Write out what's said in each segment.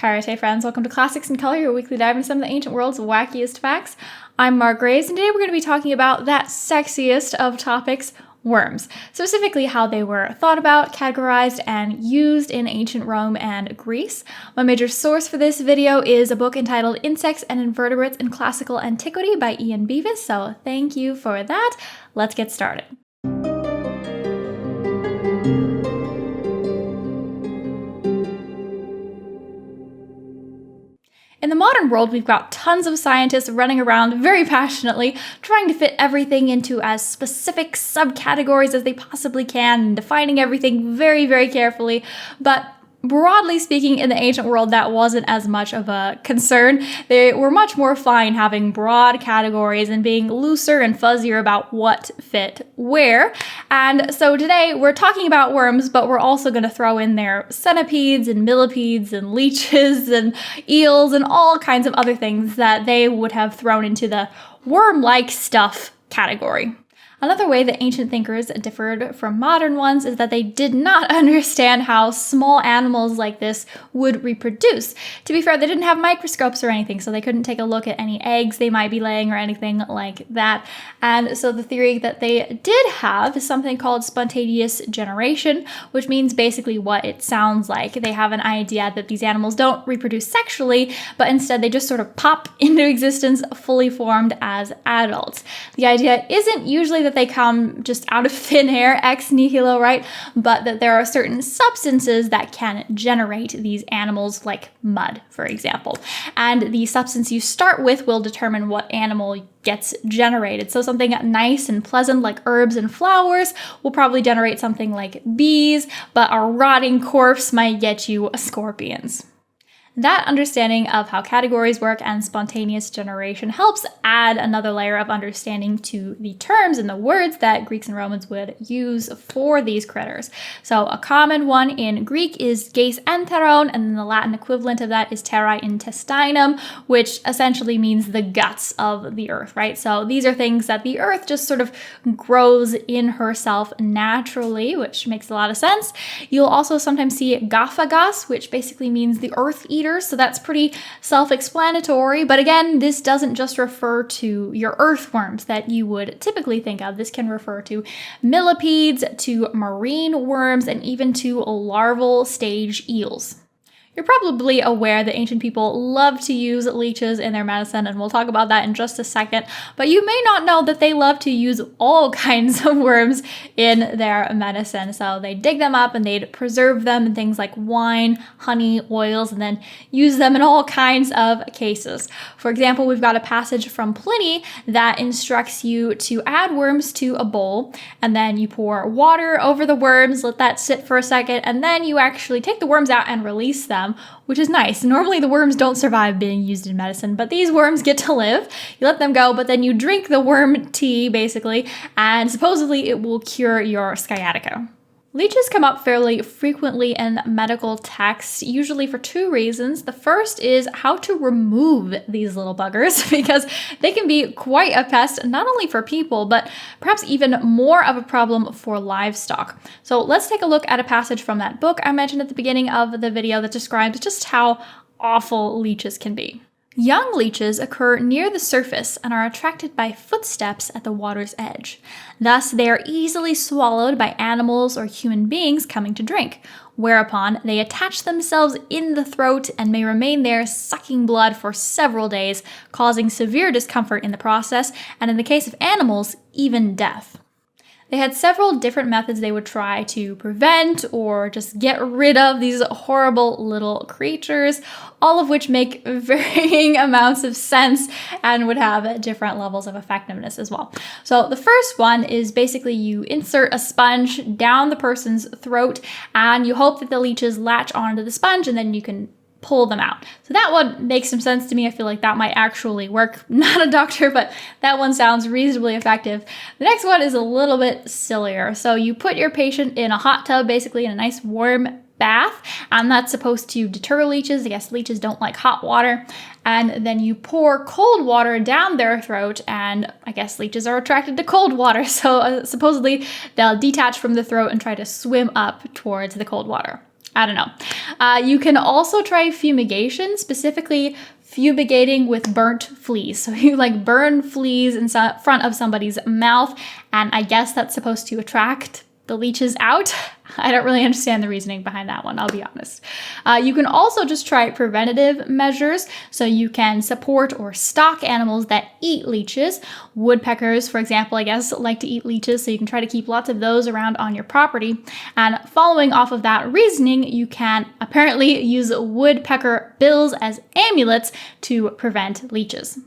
Hαίrete, friends. Welcome to Classics in Color, your weekly dive into some of the ancient world's wackiest facts. I'm Mark Graves, and today we're going to be talking about that sexiest of topics, worms. Specifically how they were thought about, categorized, and used in ancient Rome and Greece. My major source for this video is a book entitled Insects and Invertebrates in Classical Antiquity by Ian Beavis, so thank you for that. Let's get started. In the modern world, we've got tons of scientists running around very passionately, trying to fit everything into as specific subcategories as they possibly can, and defining everything very, very carefully. But broadly speaking, in the ancient world, that wasn't as much of a concern. They were much more fine having broad categories and being looser and fuzzier about what fit where. And so today we're talking about worms, but we're also going to throw in there centipedes and millipedes and leeches and eels and all kinds of other things that they would have thrown into the worm-like stuff category. Another way that ancient thinkers differed from modern ones is that they did not understand how small animals like this would reproduce. To be fair, they didn't have microscopes or anything, so they couldn't take a look at any eggs they might be laying or anything like that. And so the theory that they did have is something called spontaneous generation, which means basically what it sounds like. They have an idea that these animals don't reproduce sexually, but instead they just sort of pop into existence fully formed as adults. The idea isn't usually that they come just out of thin air, ex nihilo, right? But that there are certain substances that can generate these animals, like mud, for example. And the substance you start with will determine what animal gets generated. So something nice and pleasant like herbs and flowers will probably generate something like bees, but a rotting corpse might get you scorpions. That understanding of how categories work and spontaneous generation helps add another layer of understanding to the terms and the words that Greeks and Romans would use for these critters. So a common one in Greek is ges enteron, and then the Latin equivalent of that is terrae intestinum, which essentially means the guts of the earth, right? So these are things that the earth just sort of grows in herself naturally, which makes a lot of sense. You'll also sometimes see gophagas, which basically means the earth eater. So that's pretty self-explanatory. But again, this doesn't just refer to your earthworms that you would typically think of. This can refer to millipedes, to marine worms, and even to larval stage eels. You're probably aware that ancient people love to use leeches in their medicine, and we'll talk about that in just a second, but you may not know that they love to use all kinds of worms in their medicine. So they dig them up and they'd preserve them in things like wine, honey, oils, and then use them in all kinds of cases. For example, we've got a passage from Pliny that instructs you to add worms to a bowl, and then you pour water over the worms, let that sit for a second, and then you actually take the worms out and release them, which is nice. Normally the worms don't survive being used in medicine, but these worms get to live. You let them go, but then you drink the worm tea, basically, and supposedly it will cure your sciatica. Leeches come up fairly frequently in medical texts, usually for two reasons. The first is how to remove these little buggers, because they can be quite a pest, not only for people, but perhaps even more of a problem for livestock. So let's take a look at a passage from that book I mentioned at the beginning of the video that describes just how awful leeches can be. Young leeches occur near the surface and are attracted by footsteps at the water's edge. Thus, they are easily swallowed by animals or human beings coming to drink, whereupon they attach themselves in the throat and may remain there sucking blood for several days, causing severe discomfort in the process, and in the case of animals, even death. They had several different methods they would try to prevent or just get rid of these horrible little creatures, all of which make varying amounts of sense and would have different levels of effectiveness as well. So the first one is basically you insert a sponge down the person's throat and you hope that the leeches latch onto the sponge, and then you can pull them out. So that one makes some sense to me. I feel like that might actually work. Not a doctor, but that one sounds reasonably effective. The next one is a little bit sillier. So you put your patient in a hot tub, basically in a nice warm bath, and that's supposed to deter leeches. I guess leeches don't like hot water. And then you pour cold water down their throat, and I guess leeches are attracted to cold water. So supposedly they'll detach from the throat and try to swim up towards the cold water. I don't know. You can also try fumigation, specifically fumigating with burnt fleas. So you like burn fleas in front of somebody's mouth, and I guess that's supposed to attract the leeches out. I don't really understand the reasoning behind that one, I'll be honest. You can also just try preventative measures. So you can support or stalk animals that eat leeches. Woodpeckers, for example, I guess, like to eat leeches, so you can try to keep lots of those around on your property. And following off of that reasoning, you can apparently use woodpecker bills as amulets to prevent leeches.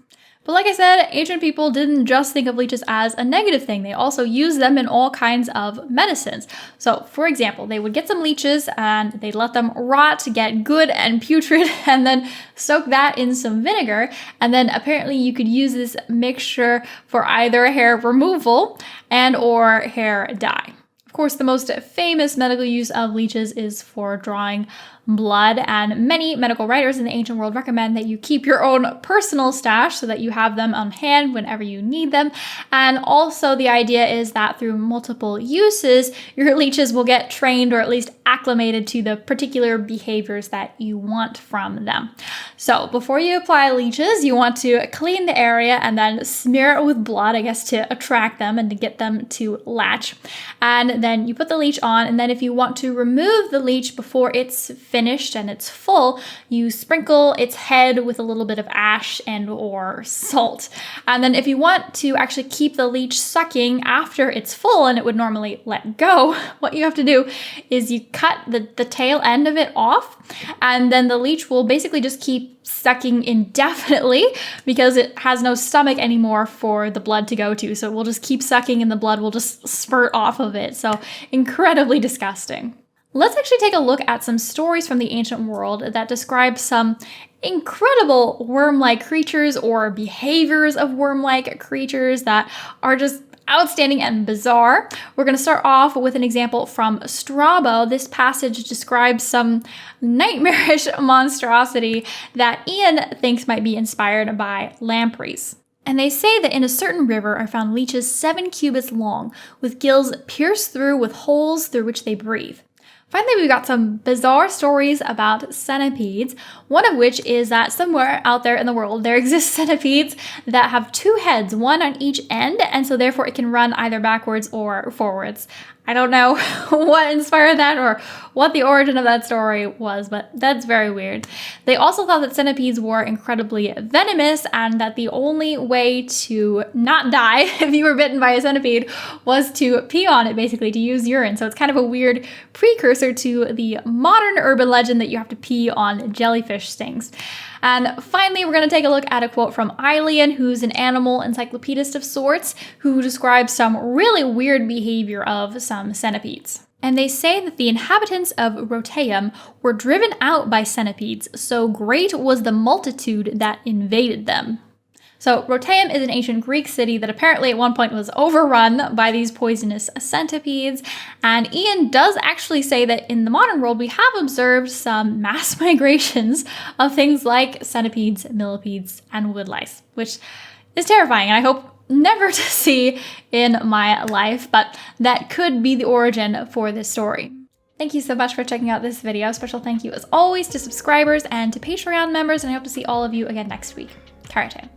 But like I said, ancient people didn't just think of leeches as a negative thing. They also used them in all kinds of medicines. So for example, they would get some leeches and they'd let them rot, get good and putrid, and then soak that in some vinegar. And then apparently you could use this mixture for either hair removal and or hair dye. Of course, the most famous medical use of leeches is for drawing blood, and many medical writers in the ancient world recommend that you keep your own personal stash so that you have them on hand whenever you need them. And also the idea is that through multiple uses, your leeches will get trained or at least acclimated to the particular behaviors that you want from them. So before you apply leeches, you want to clean the area and then smear it with blood, I guess, to attract them and to get them to latch. And then you put the leech on, and then if you want to remove the leech before it's finished and it's full, you sprinkle its head with a little bit of ash and or salt. And then if you want to actually keep the leech sucking after it's full and it would normally let go, what you have to do is you cut the tail end of it off, and then the leech will basically just keep sucking indefinitely because it has no stomach anymore for the blood to go to. So it will just keep sucking and the blood will just spurt off of it. So incredibly disgusting. Let's actually take a look at some stories from the ancient world that describe some incredible worm-like creatures or behaviors of worm-like creatures that are just outstanding and bizarre. We're going to start off with an example from Strabo. This passage describes some nightmarish monstrosity that Ian thinks might be inspired by lampreys. And they say that in a certain river are found leeches 7 cubits long, with gills pierced through with holes through which they breathe. Finally, we've got some bizarre stories about centipedes, one of which is that somewhere out there in the world there exist centipedes that have 2 heads, one on each end, and so therefore it can run either backwards or forwards. I don't know what inspired that or what the origin of that story was, but that's very weird. They also thought that centipedes were incredibly venomous and that the only way to not die if you were bitten by a centipede was to pee on it, basically, to use urine. So it's kind of a weird precursor to the modern urban legend that you have to pee on jellyfish stings. And finally, we're going to take a look at a quote from Aelian, who's an animal encyclopedist of sorts, who describes some really weird behavior of some centipedes. And they say that the inhabitants of Roteum were driven out by centipedes, so great was the multitude that invaded them. So Roteum is an ancient Greek city that apparently at one point was overrun by these poisonous centipedes. And Ian does actually say that in the modern world, we have observed some mass migrations of things like centipedes, millipedes, and woodlice, which is terrifying. And I hope never to see in my life, but that could be the origin for this story. Thank you so much for checking out this video. Special thank you as always to subscribers and to Patreon members, and I hope to see all of you again next week. Hαίrete.